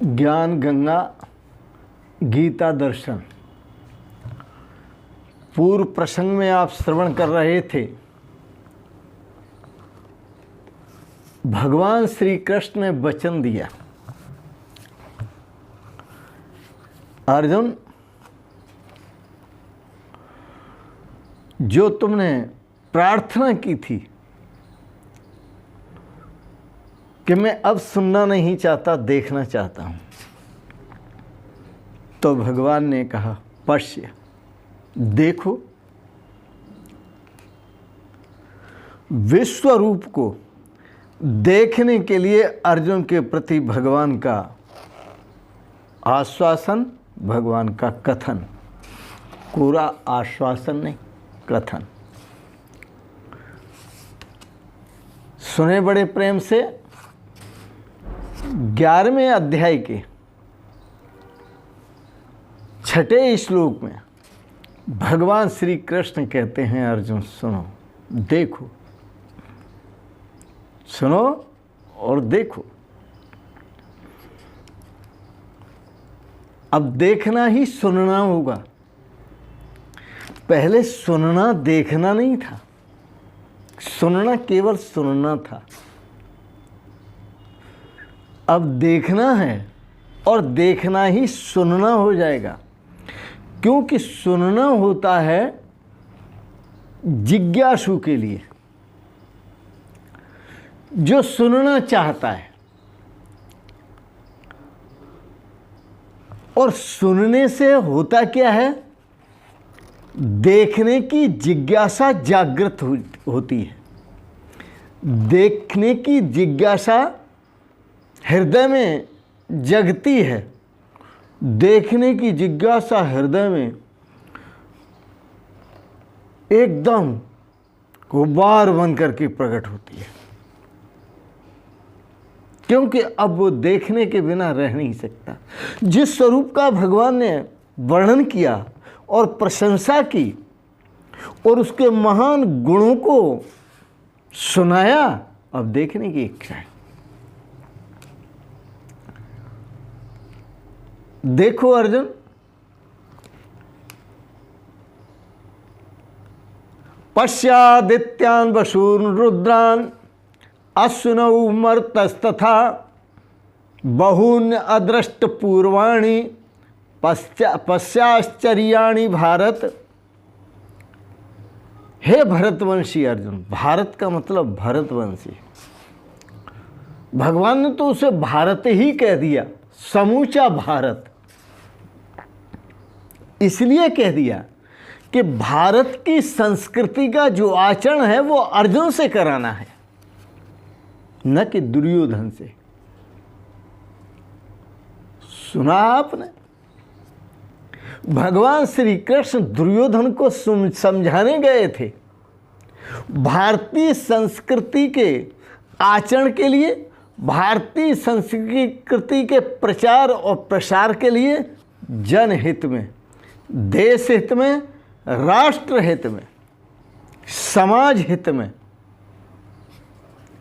ज्ञान गंगा गीता दर्शन। पूर्व प्रसंग में आप श्रवण कर रहे थे, भगवान श्री कृष्ण ने वचन दिया, अर्जुन जो तुमने प्रार्थना की थी कि मैं अब सुनना नहीं चाहता, देखना चाहता हूं, तो भगवान ने कहा पश्य, देखो। विश्व रूप को देखने के लिए अर्जुन के प्रति भगवान का आश्वासन, भगवान का कथन, पूरा आश्वासन नहीं, कथन। सुने बड़े प्रेम से 11वें अध्याय के 6ठे श्लोक में भगवान श्री कृष्ण कहते हैं, अर्जुन सुनो, देखो, सुनो और देखो। अब देखना ही सुनना होगा, पहले सुनना देखना नहीं था, सुनना केवल सुनना था। अब देखना है और देखना ही सुनना हो जाएगा, क्योंकि सुनना होता है जिज्ञासु के लिए, जो सुनना चाहता है, और सुनने से होता क्या है, देखने की जिज्ञासा जागृत होती है। देखने की जिज्ञासा हृदय में जगती है, देखने की जिज्ञासा हृदय में एकदम गुब्बार बन करके प्रकट होती है, क्योंकि अब वो देखने के बिना रह नहीं सकता। जिस स्वरूप का भगवान ने वर्णन किया और प्रशंसा की और उसके महान गुणों को सुनाया, अब देखने की इच्छा है। देखो अर्जुन, पश्यादित्यान् वसून् रुद्रान् अश्विनौ मर्तस्तथा बहून्य अदृष्ट पूर्वाणि पश्चाश्चर्याणि भारत। हे भरतवंशी अर्जुन, भारत का मतलब भरतवंशी। भगवान ने तो उसे भारत ही कह दिया, समूचा भारत। इसलिए कह दिया कि भारत की संस्कृति का जो आचरण है वो अर्जुन से कराना है, न कि दुर्योधन से। सुना आपने, भगवान श्री कृष्ण दुर्योधन को समझाने गए थे, भारतीय संस्कृति के आचरण के लिए, भारतीय संस्कृति के प्रचार और प्रसार के लिए, जनहित में, देश हित में, राष्ट्र हित में, समाज हित में।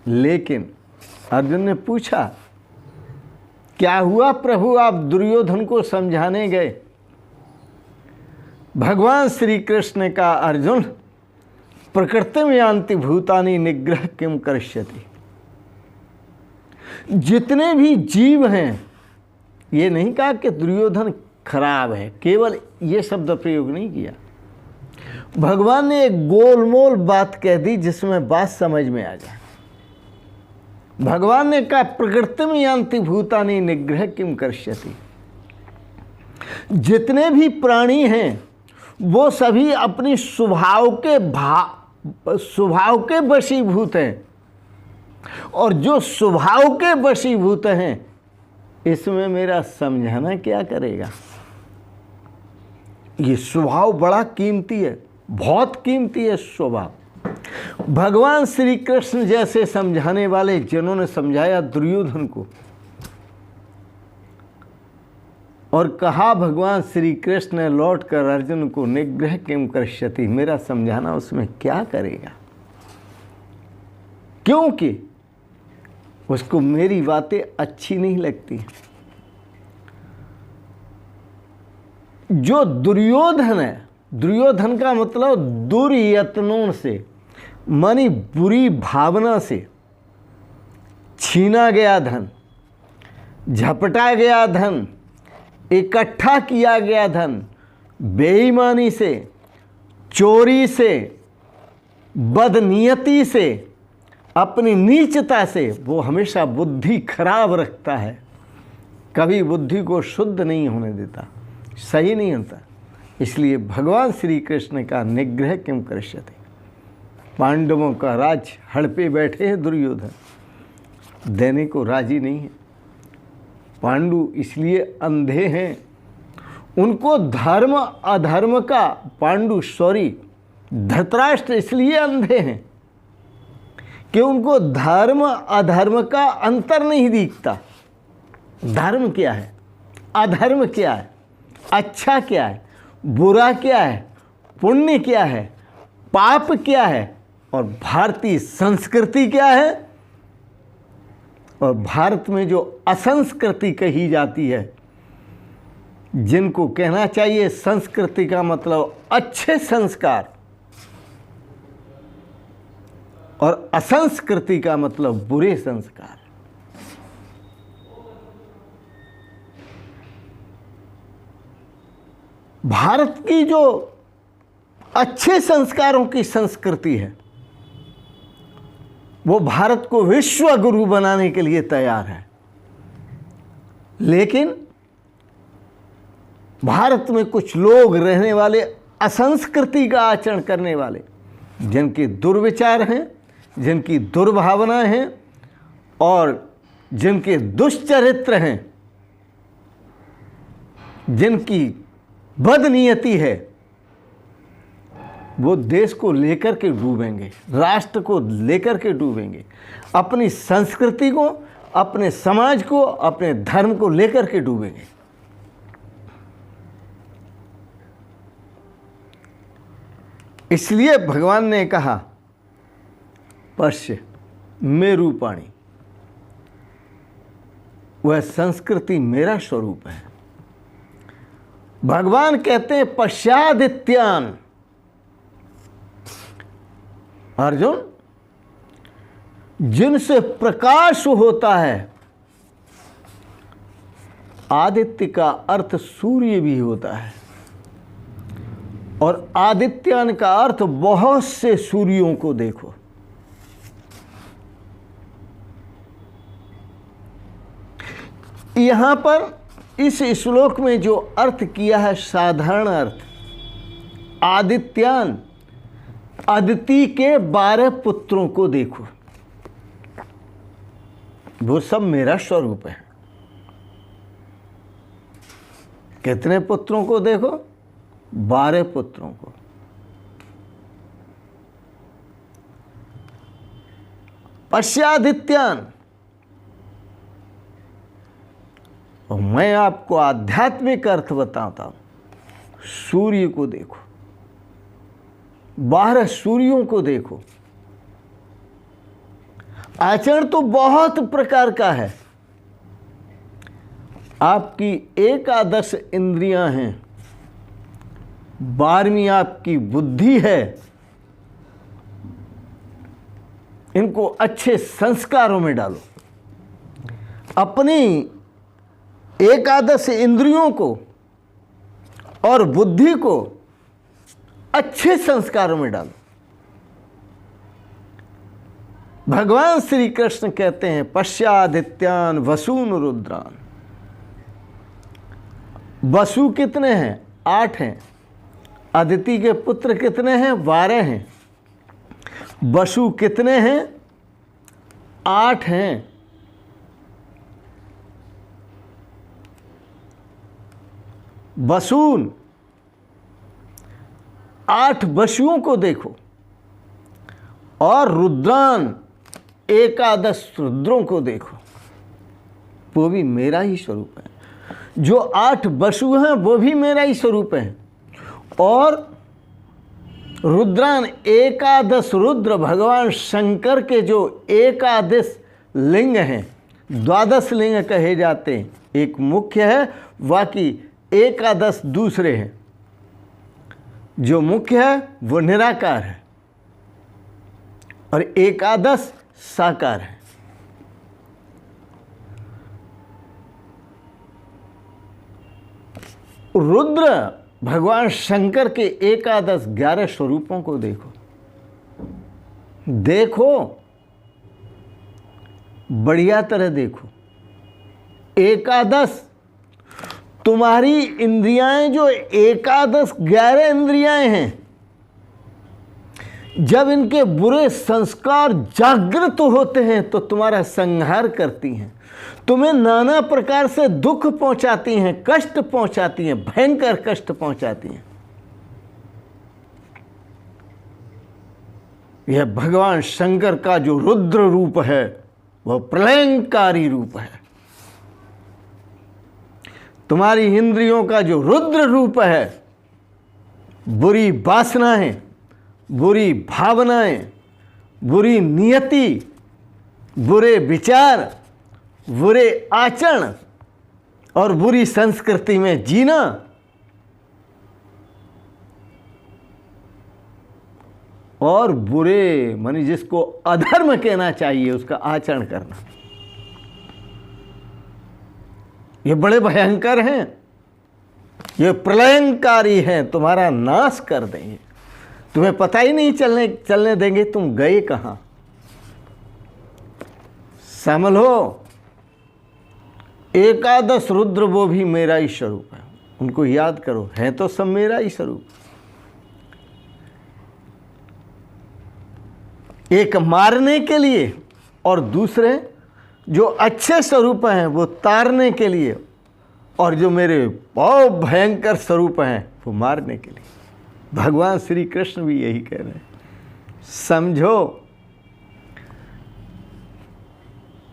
लेकिन अर्जुन ने पूछा, क्या हुआ प्रभु, आप दुर्योधन को समझाने गए? भगवान श्री कृष्ण ने कहा, अर्जुन प्रकृतिम यान्ति भूतानि निग्रह किम करिष्यति। जितने भी जीव हैं, ये नहीं कहा कि दुर्योधन खराब है, केवल ये शब्द प्रयोग नहीं किया। भगवान ने एक गोलमोल बात कह दी जिसमें बात समझ में आ जाए। भगवान ने कहा, प्रकृतिम यान्ति भूतानि निग्रह किम करिष्यति। जितने भी प्राणी हैं वो सभी अपनी स्वभाव के वशीभूत हैं, और जो स्वभाव के वशीभूत हैं, इसमें मेरा समझाना क्या करेगा? ये स्वभाव बड़ा कीमती है, बहुत कीमती है स्वभाव। भगवान श्री कृष्ण जैसे समझाने वाले जिन्होंने समझाया दुर्योधन को, और कहा भगवान श्री कृष्ण ने लौट कर अर्जुन को, निग्रह किम करिष्यति, मेरा समझाना उसमें क्या करेगा? क्योंकि उसको मेरी बातें अच्छी नहीं लगती। जो दुर्योधन है, दुर्योधन का मतलब दुर्यत्नों से, मानी बुरी भावना से छीना गया धन, झपटा गया धन, इकट्ठा किया गया धन, बेईमानी से, चोरी से, बदनीयती से, अपनी नीचता से वो हमेशा बुद्धि खराब रखता है, कभी बुद्धि को शुद्ध नहीं होने देता, सही नहीं होता। इसलिए भगवान श्री कृष्ण का निग्रह क्यों करिष्यते। पांडवों का राज हड़पे बैठे हैं दुर्योधन, देने को राजी नहीं है। पांडु इसलिए अंधे हैं, उनको धर्म अधर्म का, पांडु सॉरी धृतराष्ट्र इसलिए अंधे हैं कि उनको धर्म अधर्म का अंतर नहीं दिखता। धर्म क्या है, अधर्म क्या है, अच्छा क्या है, बुरा क्या है, पुण्य क्या है, पाप क्या है, और भारतीय संस्कृति क्या है। और भारत में जो असंस्कृति कही जाती है, जिनको कहना चाहिए संस्कृति का मतलब अच्छे संस्कार, और असंस्कृति का मतलब बुरे संस्कार। भारत की जो अच्छे संस्कारों की संस्कृति है, वो भारत को विश्व गुरु बनाने के लिए तैयार है। लेकिन भारत में कुछ लोग रहने वाले, असंस्कृति का आचरण करने वाले, जिनके दुर्विचार हैं, जिनकी दुर्भावनाएं हैं और जिनके दुष्चरित्र हैं, जिनकी बदनीयती है, वो देश को लेकर के डूबेंगे, राष्ट्र को लेकर के डूबेंगे, अपनी संस्कृति को, अपने समाज को, अपने धर्म को लेकर के डूबेंगे। इसलिए भगवान ने कहा पश्य मेरूपाणी, वह संस्कृति मेरा स्वरूप है। भगवान कहते हैं पश्चादित्यान। अर्जुन, जिनसे प्रकाश होता है, आदित्य का अर्थ सूर्य भी होता है, और आदित्यान का अर्थ बहुत से सूर्यों को देखो। यहां पर इस श्लोक में जो अर्थ किया है, साधारण अर्थ, आदित्यान, अदिति के 12 पुत्रों को देखो, वो सब मेरा स्वरूप है। कितने पुत्रों को देखो? 12 पुत्रों को। पश्चादित्यान, और मैं आपको आध्यात्मिक अर्थ बताता हूं। सूर्य को देखो, 12 सूर्यों को देखो। आचरण तो बहुत प्रकार का है। आपकी एकादश इंद्रियां हैं, 12वीं आपकी बुद्धि है। इनको अच्छे संस्कारों में डालो। अपनी एकादश इंद्रियों को और बुद्धि को अच्छे संस्कारों में डालो। भगवान श्री कृष्ण कहते हैं पश्चादित्यान वसून रुद्रान। वसु कितने हैं? 8 हैं। अदिति के पुत्र कितने हैं? 12 हैं। वसु कितने हैं? 8 हैं। वसून, 8 वसुओं को देखो, और रुद्रान, एकादश रुद्रों को देखो, वो भी मेरा ही स्वरूप है। जो 8 वसु हैं वो भी मेरा ही स्वरूप है। और रुद्रान, एकादश रुद्र भगवान शंकर के जो एकादश लिंग हैं, 12 लिंग कहे जाते हैं। एक मुख्य है, बाकी एकादश दूसरे हैं। जो मुख्य है वो निराकार है और एकादश साकार है। रुद्र भगवान शंकर के एकादश 11 स्वरूपों को देखो, बढ़िया तरह देखो। एकादश तुम्हारी इंद्रियाएं, जो एकादश 11 इंद्रियाएं हैं, जब इनके बुरे संस्कार जागृत होते हैं तो तुम्हारा संहार करती हैं, तुम्हें नाना प्रकार से दुख पहुंचाती हैं, कष्ट पहुंचाती हैं, भयंकर कष्ट पहुंचाती हैं। यह भगवान शंकर का जो रुद्र रूप है वह प्रलयंकारी रूप है। तुम्हारी इंद्रियों का जो रुद्र रूप है, बुरी वासनाएं, बुरी भावनाएं, बुरी नियति, बुरे विचार, बुरे आचरण और बुरी संस्कृति में जीना, और बुरे माने जिसको अधर्म कहना चाहिए उसका आचरण करना, ये बड़े भयंकर हैं, ये प्रलयंकारी हैं, तुम्हारा नाश कर देंगे। तुम्हें पता ही नहीं चलने देंगे तुम गए कहां। समझ लो, एकादश रुद्र वो भी मेरा ही स्वरूप है, उनको याद करो, है तो सब मेरा ही स्वरूप। एक मारने के लिए और दूसरे जो अच्छे स्वरूप हैं वो तारने के लिए, और जो मेरे बहुत भयंकर स्वरूप हैं वो मारने के लिए। भगवान श्री कृष्ण भी यही कह रहे हैं। समझो,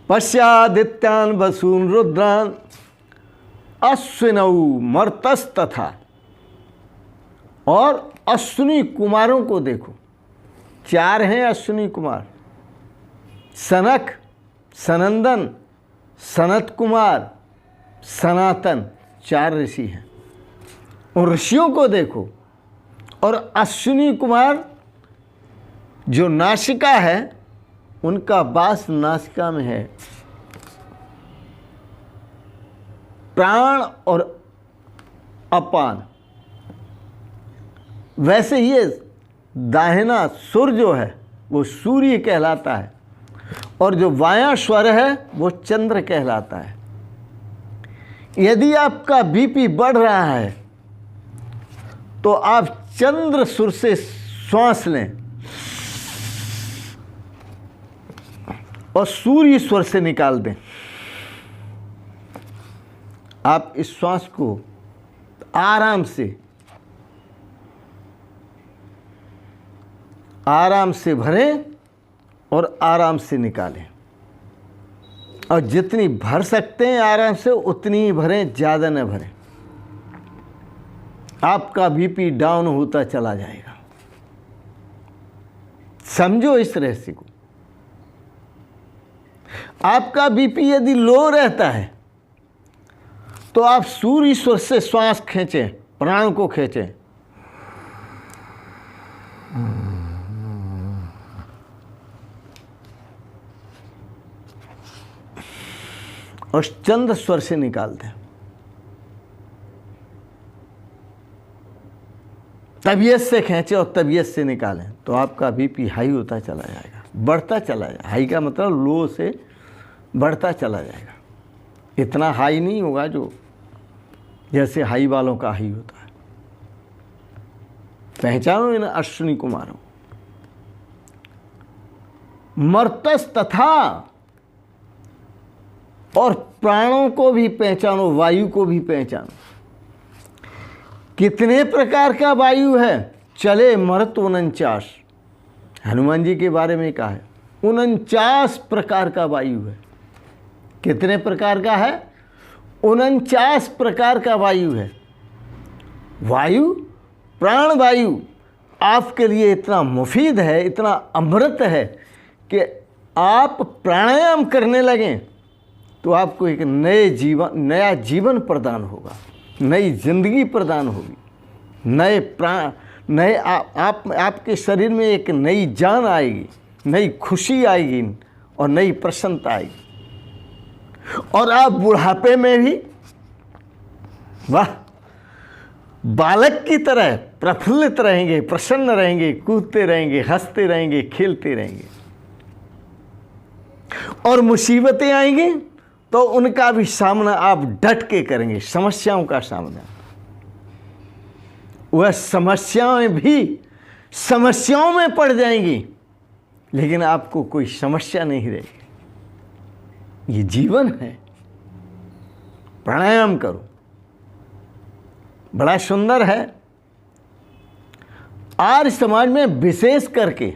पश्यादित्यान वसून रुद्रान अश्विनौ मर्तस्तथा, और अश्विनी कुमारों को देखो, 4 हैं अश्विनी कुमार, सनक, सनंदन, सनत कुमार, सनातन, 4 ऋषि हैं। उन ऋषियों को देखो, और अश्विनी कुमार जो नासिका है उनका वास नासिका में है, प्राण और अपान। वैसे ही दाहिना सुर जो है वो सूर्य कहलाता है, और जो वाया स्वर है वो चंद्र कहलाता है। यदि आपका बीपी बढ़ रहा है तो आप चंद्र सुर से श्वास लें और सूर्य स्वर से निकाल दें। आप इस श्वास को आराम से भरें और आराम से निकालें, और जितनी भर सकते हैं आराम से उतनी ही भरें, ज़्यादा न भरें। आपका बीपी डाउन होता चला जाएगा। समझो इस रहस्य को। आपका बीपी यदि लो रहता है तो आप सूर्य स्वर से श्वास खींचें, प्राण को खींचें, और चंद्र स्वर से निकाल दें। तबीयत से खींचे और तबीयत से निकालें तो आपका बीपी हाई होता चला जाएगा, बढ़ता चला जाएगा। हाई का मतलब लो से बढ़ता चला जाएगा। इतना हाई नहीं होगा जो जैसे हाई वालों का हाई होता है। पहचानो इन अश्विनी कुमारों। मर्तस तथा, और प्राणों को भी पहचानो, वायु को भी पहचानो। कितने प्रकार का वायु है? चले मरत 49। हनुमान जी के बारे में कहा है 49 प्रकार का वायु है। कितने प्रकार का है? 49 प्रकार का वायु है। वायु, प्राण वायु आपके लिए इतना मुफीद है, इतना अमृत है कि आप प्राणायाम करने लगें तो आपको एक नया जीवन प्रदान होगा। नई जिंदगी प्रदान होगी, नए प्राण, नए आपके शरीर में एक नई जान आएगी, नई खुशी आएगी और नई प्रसन्नता आएगी। और आप बुढ़ापे में भी वाह बालक की तरह प्रफुल्लित रहेंगे, प्रसन्न रहेंगे, कूदते रहेंगे, हंसते रहेंगे, खेलते रहेंगे। और मुसीबतें आएंगी तो उनका भी सामना आप डट के करेंगे, समस्याओं का सामना। वह समस्याएं भी समस्याओं में पड़ जाएंगी, लेकिन आपको कोई समस्या नहीं रहेगी। ये जीवन है। प्राणायाम करो, बड़ा सुंदर है। आर्य समाज में विशेष करके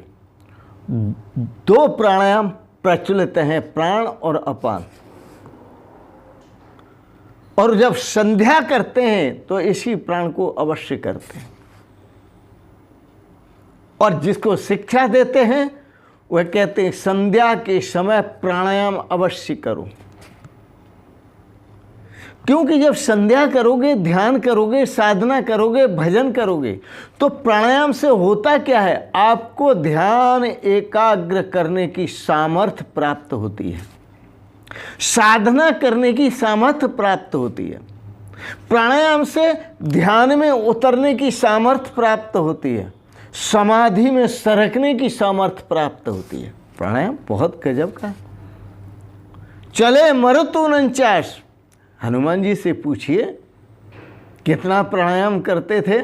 2 प्राणायाम प्रचलित हैं, प्राण और अपान। और जब संध्या करते हैं तो इसी प्राण को अवश्य करते हैं। और जिसको शिक्षा देते हैं वह कहते हैं संध्या के समय प्राणायाम अवश्य करो। क्योंकि जब संध्या करोगे, ध्यान करोगे, साधना करोगे, भजन करोगे, तो प्राणायाम से होता क्या है, आपको ध्यान एकाग्र करने की सामर्थ्य प्राप्त होती है, साधना करने की सामर्थ्य प्राप्त होती है, प्राणायाम से ध्यान में उतरने की सामर्थ्य प्राप्त होती है, समाधि में सरकने की सामर्थ्य प्राप्त होती है। प्राणायाम बहुत गजब का है। चले मरुतु 49, हनुमान जी से पूछिए कितना प्राणायाम करते थे।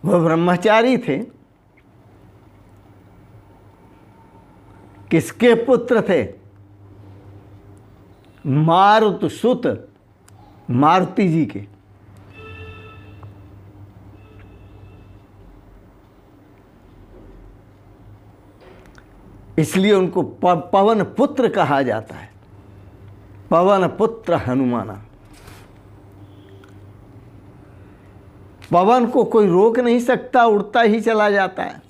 वह ब्रह्मचारी थे। किसके पुत्र थे? मारुत सुत मारुति जी के। इसलिए उनको पवन पुत्र कहा जाता है, पवन पुत्र हनुमाना। पवन को कोई रोक नहीं सकता, उड़ता ही चला जाता है।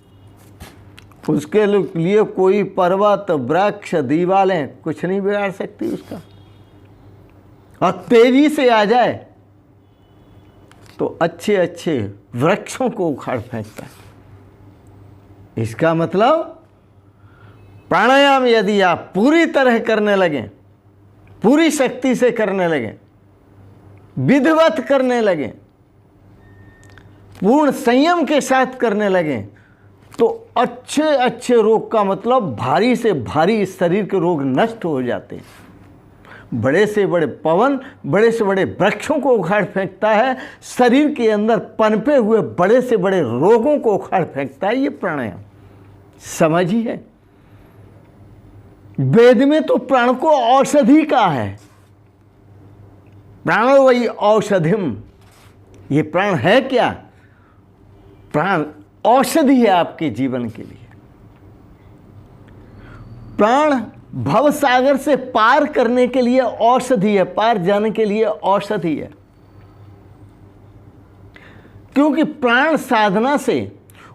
उसके लिए कोई पर्वत, वृक्ष, दीवारें कुछ नहीं बिगाड़ सकती उसका। और तेजी से आ जाए तो अच्छे अच्छे वृक्षों को उखाड़ फेंकता है। इसका मतलब प्राणायाम यदि आप पूरी तरह करने लगें, पूरी शक्ति से करने लगें, विधिवत करने लगें, पूर्ण संयम के साथ करने लगें, तो अच्छे अच्छे रोग का मतलब भारी से भारी शरीर के रोग नष्ट हो जाते हैं। बड़े से बड़े पवन, बड़े से बड़े वृक्षों को उखाड़ फेंकता है, शरीर के अंदर पनपे हुए बड़े से बड़े रोगों को उखाड़ फेंकता है। ये प्राणायाम समझी है। वेद में तो प्राण को औषधि का है, प्राणो वही औषधिम। ये प्राण है क्या? प्राण औषधि है आपके जीवन के लिए। प्राण भव सागर से पार करने के लिए औषधि है, पार जाने के लिए औषधि है। क्योंकि प्राण साधना से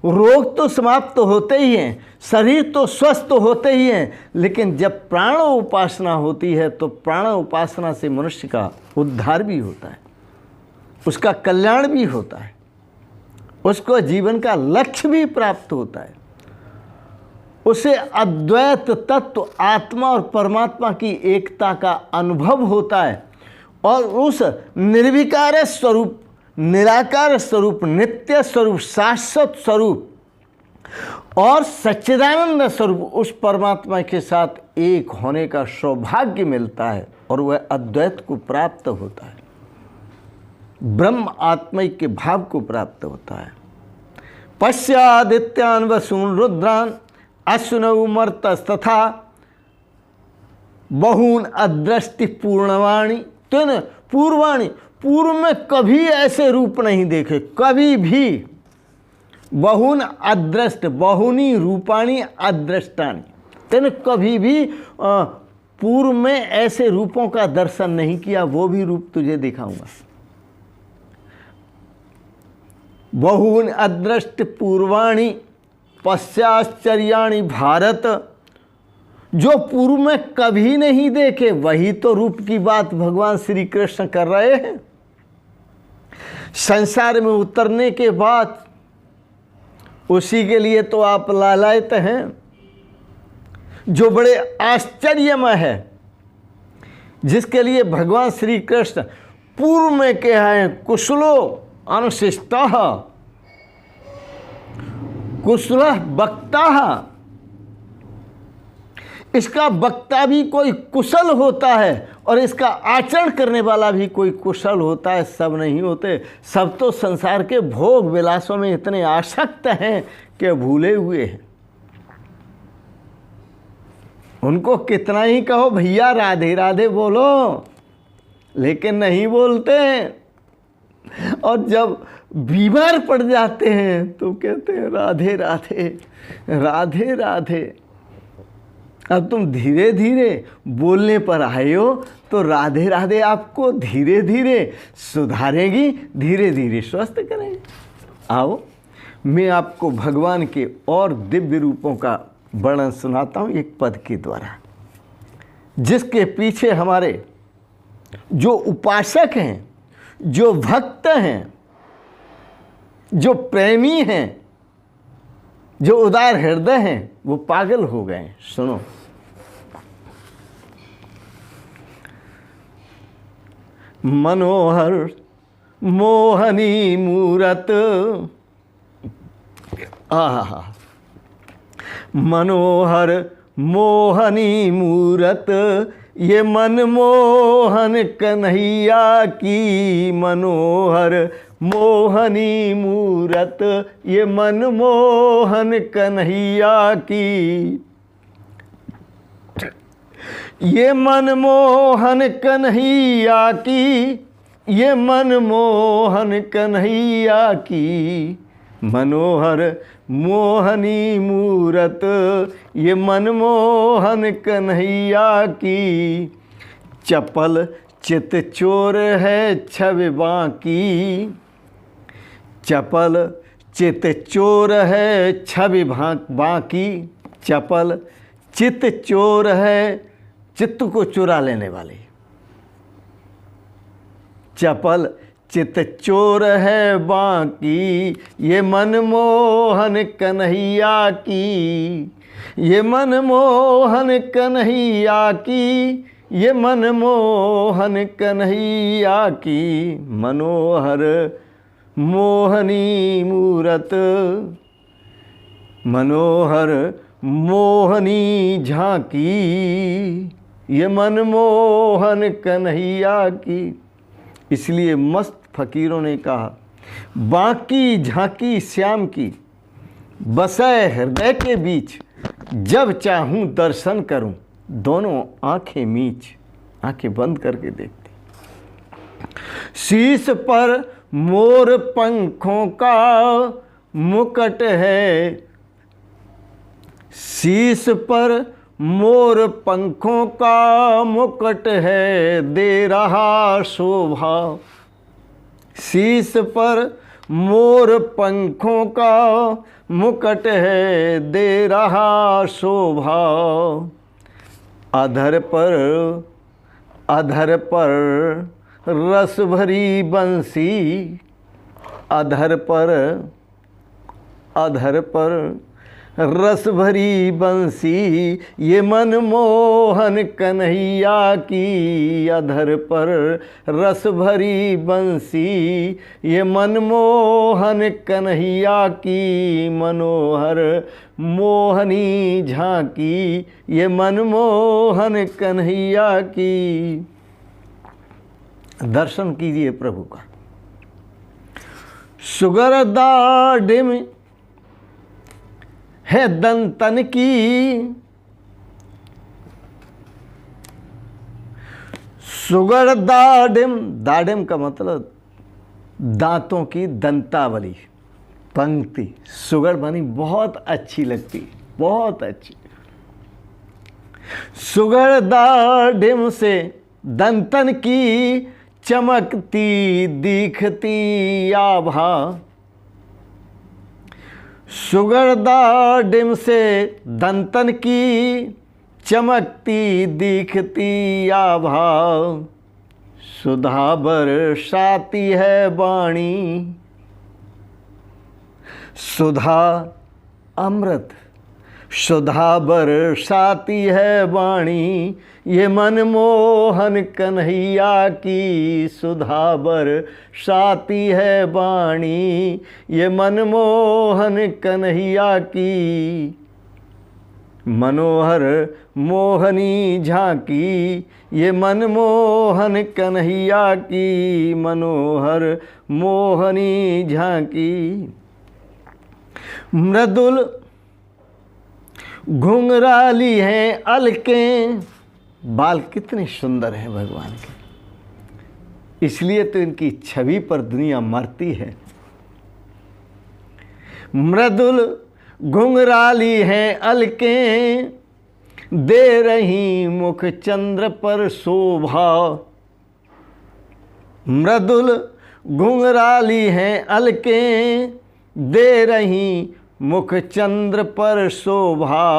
रोग तो समाप्त होते ही हैं, शरीर तो स्वस्थ होते ही हैं, लेकिन जब प्राण उपासना होती है तो प्राण उपासना से मनुष्य का उद्धार भी होता है, उसका कल्याण भी होता है, उसको जीवन का लक्ष्य भी प्राप्त होता है। उसे अद्वैत तत्व आत्मा और परमात्मा की एकता का अनुभव होता है और उस निर्विकार स्वरूप, निराकार स्वरूप, नित्य स्वरूप, शाश्वत स्वरूप और सच्चिदानंद स्वरूप उस परमात्मा के साथ एक होने का सौभाग्य मिलता है और वह अद्वैत को प्राप्त होता है, ब्रह्म आत्मिक के भाव को प्राप्त होता है। पश्यादित्यान वसून रुद्रान अश्विनौ मर्तस्तथा बहून अदृष्टि पूर्णवाणी। तो न पूर्वाणी, पूर्व में कभी ऐसे रूप नहीं देखे, कभी भी। बहुन अदृष्ट, बहुनी रूपाणी अदृष्टानी। तेने कभी भी पूर्व में ऐसे रूपों का दर्शन नहीं किया, वो भी रूप तुझे दिखाऊंगा। बहुन अदृष्ट पूर्वाणी पश्चाश्चर्याणि भारत जो पूर्व में कभी नहीं देखे, वही तो रूप की बात भगवान श्री कृष्ण कर रहे हैं। संसार में उतरने के बाद उसी के लिए तो आप लालायित हैं, जो बड़े आश्चर्यमय है, जिसके लिए भगवान श्री कृष्ण पूर्व में के हैं कुशलो अनुशिष्टा कुशल वक्ता। इसका वक्ता भी कोई कुशल होता है और इसका आचरण करने वाला भी कोई कुशल होता है। सब नहीं होते, सब तो संसार के भोग विलासों में इतने आसक्त हैं कि भूले हुए हैं। उनको कितना ही कहो भैया राधे राधे बोलो, लेकिन नहीं बोलते। और जब बीमार पड़ जाते हैं तो कहते हैं राधे राधे राधे राधे। अब तुम धीरे धीरे बोलने पर आए हो तो राधे राधे आपको धीरे धीरे सुधारेगी, धीरे धीरे स्वस्थ करेंगे। आओ मैं आपको भगवान के और दिव्य रूपों का वर्णन सुनाता हूँ एक पद के द्वारा, जिसके पीछे हमारे जो उपासक हैं, जो भक्त हैं, जो प्रेमी हैं, जो उदार हृदय हैं, वो पागल हो गए। सुनो, मनोहर मोहनी मूरत, आहा, मनोहर मोहनी मूरत, ये मनमोहन कन्हैया की। मनोहर मोहनी मूरत, ये मनमोहन कन्हैया की। ये मनमोहन कन्हैया की, ये मनमोहन कन्हैया की। मनोहर मोहनी मूरत, ये मनमोहन कन्हैया की। चपल चित चोर है छवि बाकी, चपल चित चोर है छवि बाकी। चपल चित चोर है, चित्त को चुरा लेने वाले। चपल चित चोर है बाकी, ये मनमोहन कन्हैया की। ये मनमोहन कन्हैया की, ये मनमोहन कन्हैया की। मनोहर मोहनी मूरत, मनोहर मोहनी झांकी, ये मनमोहन कन्हैया की। इसलिए मस्त फकीरों ने कहा, बाकी झांकी श्याम की, बसे हृदय के बीच, जब चाहूं दर्शन करूं, दोनों आंखें मीच। आंखें बंद करके देखते। शीश पर मोर पंखों का मुकुट है, शीश पर मोर पंखों का मुकुट है, दे रहा शोभा। शीश पर मोर पंखों का मुकुट है, दे रहा शोभा। अधर पर रस भरी बंसी, अधर पर रस भरी बंसी, ये मनमोहन कन्हैया की। अधर पर रस भरी बंसी, ये मनमोहन कन्हैया की। मनोहर मोहनी झांकी, ये मनमोहन कन्हैया की। दर्शन कीजिए प्रभु का। सुगर दाढ़िम है दंतन की, सुगर दाढ़िम, दाढ़िम का मतलब दांतों की दंतावली पंक्ति। सुगर बनी बहुत अच्छी लगती, बहुत अच्छी। सुगर दाढ़िम से दंतन की, चमकती दिखती आभा। सुगर दाढ़िम से दंतन की, चमकती दिखती आभा, सुधा बरसाती है वाणी। सुधा अमृत, सुधा बरसाती है वाणी, ये मनमोहन कन्हैया की सुधा बरसाती है वाणी, ये मनमोहन कन्हैया की। मनोहर मोहनी झांकी, ये मनमोहन कन्हैया की, मनोहर मोहनी झांकी। मृदुल घुंघराली हैं अलकें, बाल कितने सुंदर हैं भगवान के, इसलिए तो इनकी छवि पर दुनिया मरती है। मृदुल घुंघराली हैं अलकें, दे रही मुख चंद्र पर शोभा। मृदुल घुंघराली हैं अलकें, दे रही मुख चंद्र पर शोभा।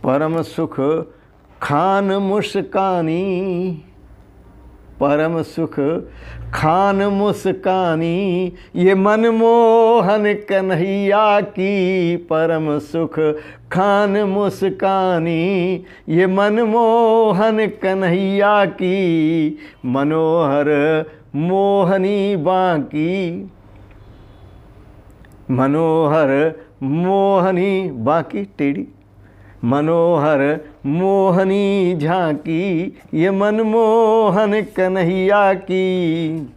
परम सुख खान मुस्कानी, परम सुख खान मुस्कानी, ये मनमोहन कन्हैया की, परम सुख खान मुस्कानी, ये मनमोहन कन्हैया की। मनोहर मोहनी बांकी, मनोहर मोहनी बांकी टेढ़ी, मनोहर मोहनी झांकी, ये मनमोहन कन्हैया की।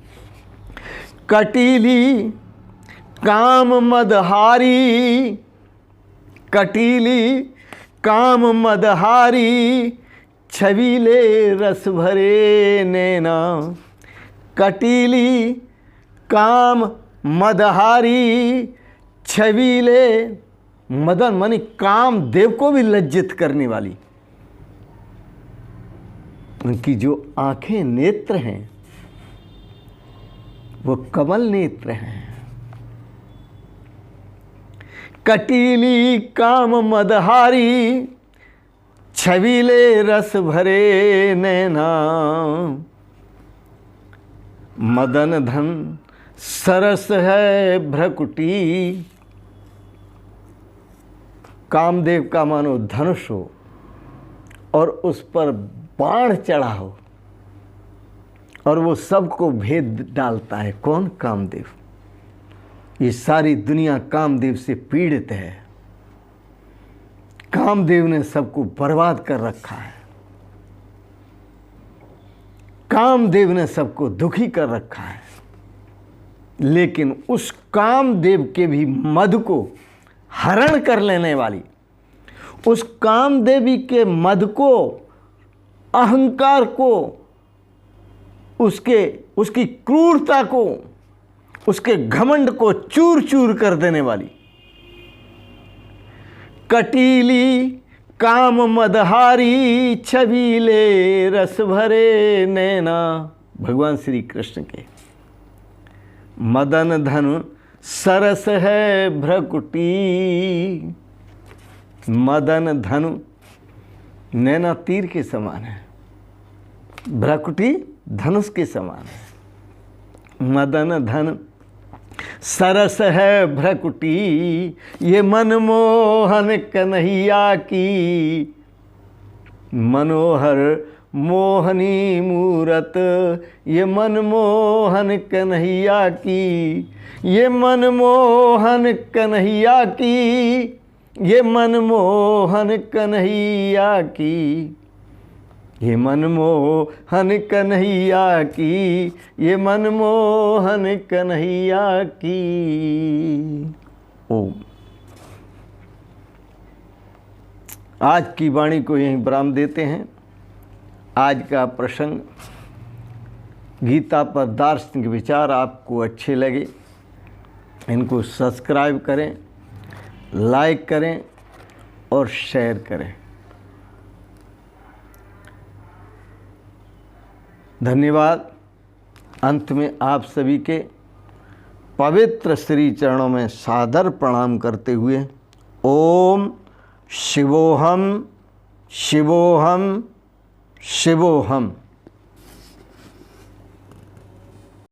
कटीली काम मदहारी, कटीली काम मदहारी, छबीले रस भरे नैना। कटीली काम मदहारी, छबीले, मदन मानी काम देव को भी लज्जित करने वाली। उनकी जो आंखें नेत्र हैं वो कमल नेत्र हैं। कटीली काम मदहारी, छबीले रस भरे नैना। मदन धन सरस है भ्रकुटी, कामदेव का मानो धनुष हो और उस पर बाण चढ़ा हो और वो सबको भेद डालता है। कौन? कामदेव। ये सारी दुनिया कामदेव से पीड़ित है। कामदेव ने सबको बर्बाद कर रखा है। कामदेव ने सबको दुखी कर रखा है। लेकिन उस कामदेव के भी मद को हरण कर लेने वाली, उस कामदेवी के मद को, अहंकार को, उसकी क्रूरता को, उसके घमंड को चूर चूर कर देने वाली। कटीली काम मदहारी, छबीले रस भरे नैना। भगवान श्री कृष्ण के मदन धनु सरस है भ्रकुटी। मदन धनु नैना तीर के समान है, भ्रकुटी धनुष के समान है। मदन धन सरस है भ्रकुटी, ये मनमोहन कन्हैया की। मनोहर मोहनी मूरत, ये मनमोहन कन्हैया की। ये मनमोहन कन्हैया की, ये मनमोहन कन्हैया की। ये मनमोहन कन्हैया की, ये मनमोहन कन्हैया की। ओम। आज की वाणी को यहीं विराम देते हैं। आज का प्रसंग गीता पर दार्शनिक विचार आपको अच्छे लगे, इनको सब्सक्राइब करें, लाइक करें और शेयर करें। धन्यवाद। अंत में आप सभी के पवित्र श्री चरणों में सादर प्रणाम करते हुए ओम शिवोहम शिवोहम शिवोहम।